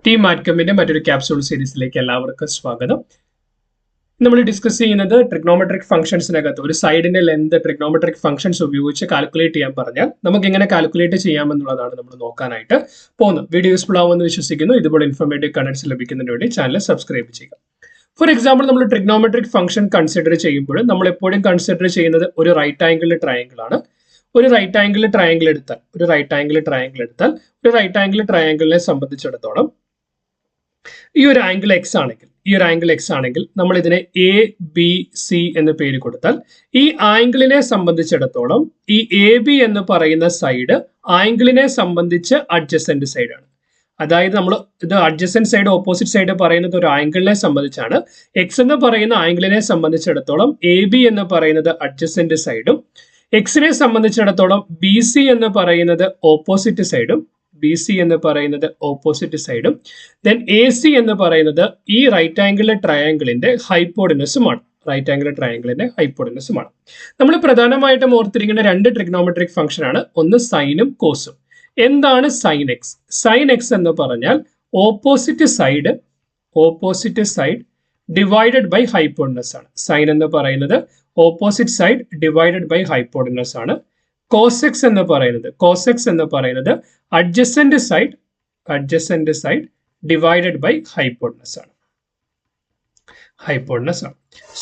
Team മാറ്റ്കമ്മിന്റെ മറ്റൊരു capsule സീരീസിലേക്ക് എല്ലാവർക്കും സ്വാഗതം. നമ്മൾ ഡിസ്കസ് ചെയ്യുന്നത് ട്രിഗ്നോമെട്രിക് ഫംഗ്ഷൻസിനകത്ത് ഒരു സൈഡിന്റെ ലെന്ത് ട്രിഗ്നോമെട്രിക് ഫംഗ്ഷൻസ് ഉപയോഗിച്ച് കാൽക്കുലേറ്റ് ചെയ്യാൻ പറഞ്ഞാൽ നമുക്ക് എങ്ങനെ കാൽക്കുലേറ്റ് ചെയ്യാമെന്നുള്ളതാണ് നമ്മൾ നോക്കാനായിട്ട് പോകുന്നത്. വീഡിയോ യൂസ്ഫുൾ ആവുമെന്ന് വിശ്വസിക്കുന്നു. ഇതുപോലെ ഇൻഫോർമേറ്റീവ് കണ്ടന്റ്സ് ലഭിക്കുന്നതിന് വേണ്ടി ചാനൽ സബ്സ്ക്രൈബ് ചെയ്യുക. ഫോർ എക്സാമ്പിൾ, നമ്മൾ ട്രിഗ്നോമെട്രിക് ഫംഗ്ഷൻ കൺസിഡർ ചെയ്യുമ്പോൾ നമ്മൾ എപ്പോഴും കൺസിഡർ ചെയ്യുന്നത് ഒരു റൈറ്റ് ആംഗിൾ ട്രയാംഗിൾ ആണ്. ഒരു റൈറ്റ് ആംഗിൾ ട്രയാംഗിൾ എടുത്താൽ ട്രയാംഗിളിനെ സംബന്ധിച്ചിടത്തോളം ഈ ഒരു ആംഗിൾ എക്സ് ആണെങ്കിൽ നമ്മൾ ഇതിനെ എ ബി സി എന്ന് പേര് കൊടുത്താൽ ഈ ആംഗിളിനെ സംബന്ധിച്ചിടത്തോളം ഈ എ ബി എന്ന് പറയുന്ന സൈഡ് ആംഗിളിനെ സംബന്ധിച്ച് അഡ്ജസന്റ് സൈഡാണ്. അതായത് നമ്മൾ ഇത് അഡ്ജസന്റ് സൈഡ് ഓപ്പോസിറ്റ് സൈഡ് പറയുന്നത് ഒരു ആംഗിളിനെ സംബന്ധിച്ചാണ്. എക്സ് എന്ന് പറയുന്ന ആംഗിളിനെ സംബന്ധിച്ചിടത്തോളം എ ബി എന്ന് പറയുന്നത് അഡ്ജസന്റ് സൈഡും എക്സിനെ സംബന്ധിച്ചിടത്തോളം ബി സി എന്ന് പറയുന്നത് ഓപ്പോസിറ്റ് സൈഡും ദെൻ എ സി എന്ന് പറയുന്നത് ഈ റൈറ്റ് ആംഗിൾ ട്രയാംഗിളിന്റെ ഹൈപ്പോട്ടനസുമാണ്. നമ്മൾ പ്രധാനമായിട്ടും ഓർത്തിരിക്കുന്ന രണ്ട് ട്രിഗ്നോമെട്രിക് ഫംഗ്ഷൻ ആണ്, ഒന്ന് സൈനും കോസും. എന്താണ് സൈൻ എക്സ്? സൈൻ എക്സ് എന്ന് പറഞ്ഞാൽ opposite side divided by hypotenuse ആണ്. സൈൻ എന്ന് പറയുന്നത് opposite side divided by hypotenuse ആണ്. കോസെക്സ് എന്ന് പറയുന്നത് adjacent side divided by hypotenuse ആണ്.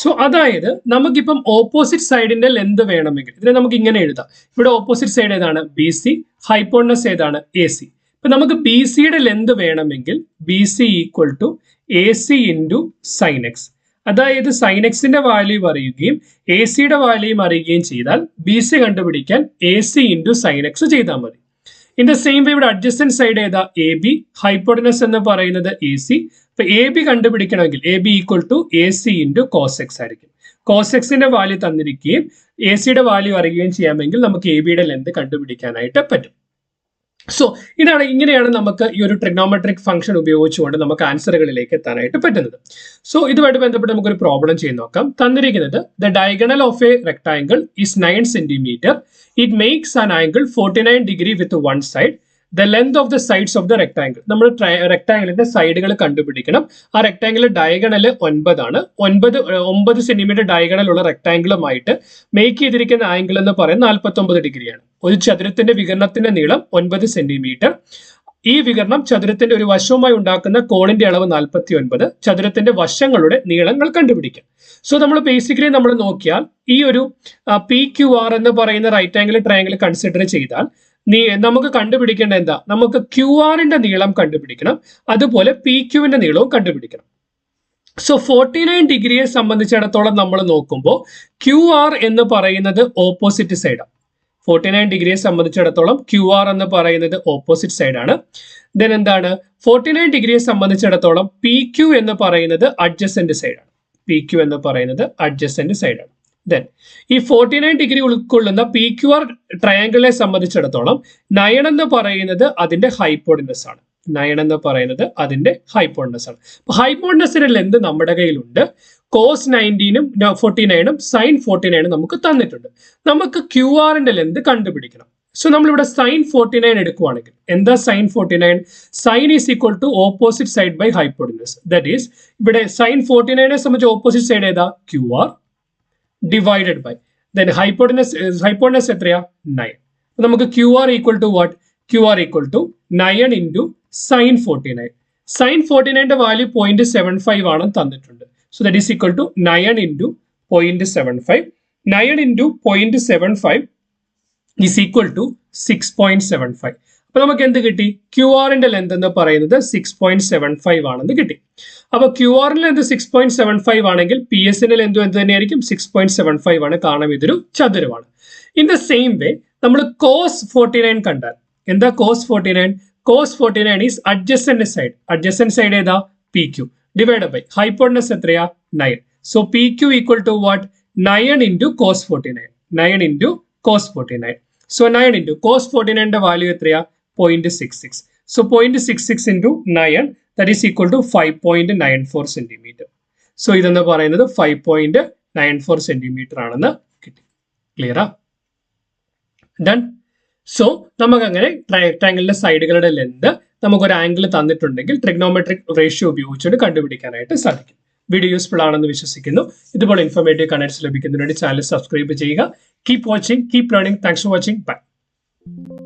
സോ അതായത് നമുക്കിപ്പം ഓപ്പോസിറ്റ് സൈഡിന്റെ ലെന്ത് വേണമെങ്കിൽ ഇതിനെ നമുക്ക് ഇങ്ങനെ എഴുതാം. ഇവിടെ ഓപ്പോസിറ്റ് സൈഡ് ഏതാണ്? B C. ഹൈപ്പോട്ടനസ് ഏതാണ്? A C. ഇപ്പൊ നമുക്ക് ബി സിയുടെ ലെന്ത് വേണമെങ്കിൽ B C equal to A C into sine X. അതായത് സൈൻ എക്സിന്റെ വാല്യൂ അറിയുകയും എ സിയുടെ വാല്യൂയും അറിയുകയും ചെയ്താൽ ബി സി കണ്ടുപിടിക്കാൻ A C into sine X ചെയ്താൽ മതി. ഇൻ ദ സെയിം വേ ഇവിടെ അഡ്ജസ്റ്റന്റ് സൈഡ് ഏതാ? A B. ഹൈപ്പോട്ടനസ് എന്ന് പറയുന്നത് എ സി. അപ്പൊ എ ബി കണ്ടുപിടിക്കണമെങ്കിൽ A B equal to A C into cos x ആയിരിക്കും. കോസ് എക്സിന്റെ വാല്യൂ തന്നിരിക്കുകയും എ സിയുടെ വാല്യൂ അറിയുകയും ചെയ്യാമെങ്കിൽ നമുക്ക് എ ബിയുടെ ലെന്ത് കണ്ടുപിടിക്കാനായിട്ട് പറ്റും. സോ ഇങ്ങനെയാണ് നമുക്ക് ഈ ഒരു ട്രിഗ്നോമെട്രിക് ഫംഗ്ഷൻ ഉപയോഗിച്ചുകൊണ്ട് നമുക്ക് ആൻസറുകളിലേക്ക് എത്താനായിട്ട് പറ്റുന്നത്. സോ ഇതുമായിട്ട് ബന്ധപ്പെട്ട് നമുക്കൊരു പ്രോബ്ലം ചെയ്ത് നോക്കാം. തന്നിരിക്കുന്നത് the diagonal of A rectangle is 9 centimetre. It makes an angle 49 degree with one side. The length of the sides of the rectangle. നമ്മൾ റെക്ടാംഗിളിന്റെ സൈഡുകൾ കണ്ടുപിടിക്കണം. ആ റെക്ടാംഗിൾ ഡയഗണൽ 9 ആണ്. 9 സെന്റിമീറ്റർ ഡയഗണൽ ഉള്ള റെക്ടാംഗിളുമായിട്ട് മേക്ക് ചെയ്തിരിക്കുന്ന ആംഗിൾ എന്ന് പറയുന്നത് 49 ഡിഗ്രിയാണ്. ഒരു ചതുരത്തിന്റെ വികരണത്തിന്റെ നീളം 9 സെന്റിമീറ്റർ. ഈ വികരണം ചതുരത്തിന്റെ ഒരു വശവുമായി ഉണ്ടാക്കുന്ന കോണിന്റെ അളവ് 49. ചതുരത്തിന്റെ വശങ്ങളുടെ നീളങ്ങൾ കണ്ടുപിടിക്കാം. സോ നമ്മൾ ബേസിക്കലി നമ്മൾ നോക്കിയാൽ ഈ ഒരു പി ക്യു ആർ എന്ന് പറയുന്ന റൈറ്റ് ആംഗിൾ ട്രയാംഗിൾ കൺസിഡർ ചെയ്താൽ നമുക്ക് കണ്ടുപിടിക്കേണ്ട എന്താ? നമുക്ക് ക്യു ആറിന്റെ നീളം കണ്ടുപിടിക്കണം, അതുപോലെ പി ക്യുവിന്റെ നീളവും കണ്ടുപിടിക്കണം. സോ 49 ഡിഗ്രിയെ സംബന്ധിച്ചിടത്തോളം നമ്മൾ നോക്കുമ്പോൾ ക്യു ആർ എന്ന് പറയുന്നത് ഓപ്പോസിറ്റ് സൈഡാണ്. 49 ഡിഗ്രിയെ സംബന്ധിച്ചിടത്തോളം ക്യു ആർ എന്ന് പറയുന്നത് ഓപ്പോസിറ്റ് സൈഡാണ്. ദെൻ എന്താണ്? 49 ഡിഗ്രിയെ സംബന്ധിച്ചിടത്തോളം പി ക്യു എന്ന് പറയുന്നത് അഡ്ജസന്റ് സൈഡാണ്. ദെൻ ഈ 49 ഡിഗ്രി ഉൾക്കൊള്ളുന്ന പി ക്യു ആർ ട്രയാംഗിളിനെ സംബന്ധിച്ചിടത്തോളം 9 എന്ന് പറയുന്നത് അതിന്റെ ഹൈപ്പോട്ടനസ് ആണ്. ഹൈപ്പോട്ടനസിന്റെ ലെന്ത് നമ്മുടെ കയ്യിലുണ്ട്. കോസ് 19ഉം 49ഉം സൈൻ 49ഉം നമുക്ക് തന്നിട്ടുണ്ട്. നമുക്ക് ക്യു ആറിന്റെ ലെന്ത് കണ്ടുപിടിക്കണം. സോ നമ്മളിവിടെ സൈൻ 49 എടുക്കുവാണെങ്കിൽ എന്താ sine 49? Sine is equal to opposite side by hypotenuse. That is ഇവിടെ സൈൻ 49നെ സംബന്ധിച്ച് ഓപ്പോസിറ്റ് സൈഡ് ഏതാ? Q R divided by then hypotenuse എത്രയാ? 9. നമുക്ക് Q R equal to what? Q R equal to 9 into sine 49. Sine 49ന്റെ value 0.75 ആണെന്ന് തന്നിട്ടുണ്ട്. So that is equal to 9 into 0.75. 9 into 0.75 is equal to 6.75. അപ്പൊ നമുക്ക് എന്ത് കിട്ടി? ക്യു ആറിന്റെ ലെന്ത് എന്ന് പറയുന്നത് 6.75 ആണെന്ന് കിട്ടി. അപ്പൊ ക്യു ആറിന്റെ ലെന്ത് 6.75 ആണെങ്കിൽ പി എസിന്റെ ലെന്ത് എന്ത് തന്നെയായിരിക്കും? 6.75 ആണ്. കാരണം ഇതൊരു ചതുരമാണ്. ഇൻ ദ സെയിം വേ നമ്മൾ കോസ് 49 കണ്ടാൽ എന്താ cos 49? Cos 49 is adjacent side ഏതാ? P Q divided by hypotenuse എത്രയാ? 9. So PQ equal to what? 9 into cos 49. 9 into cos 49. So 9 into cos 49 value എത്രയാ? 0.66. So 0.66 into 9 that is equal to 5.94 centimeter. So ഇതെന്ന് പറയുന്നത് 5.94 centimeter ആണെന്ന് കിട്ടി. ക്ലിയറാ? Done. So നമുക്ക് അങ്ങനെ റെക്ടാങ്കിളിന്റെ സൈഡുകളുടെ length നമുക്കൊരു ആംഗിൾ തന്നിട്ടുണ്ടെങ്കിൽ ട്രിഗ്നോമെട്രിക് റേഷ്യോ ഉപയോഗിച്ചുകൊണ്ട് കണ്ടുപിടിക്കാനായിട്ട് സാധിക്കും. വീഡിയോ യൂസ്ഫുൾ ആണെന്ന് വിശ്വസിക്കുന്നു. ഇതുപോലെ ഇൻഫോർമേറ്റീവ് കണ്ടന്റ്സ് ലഭിക്കുന്നതിന് വേണ്ടി ചാനൽ സബ്സ്ക്രൈബ് ചെയ്യുക. Keep watching, keep learning. Thanks for watching. By.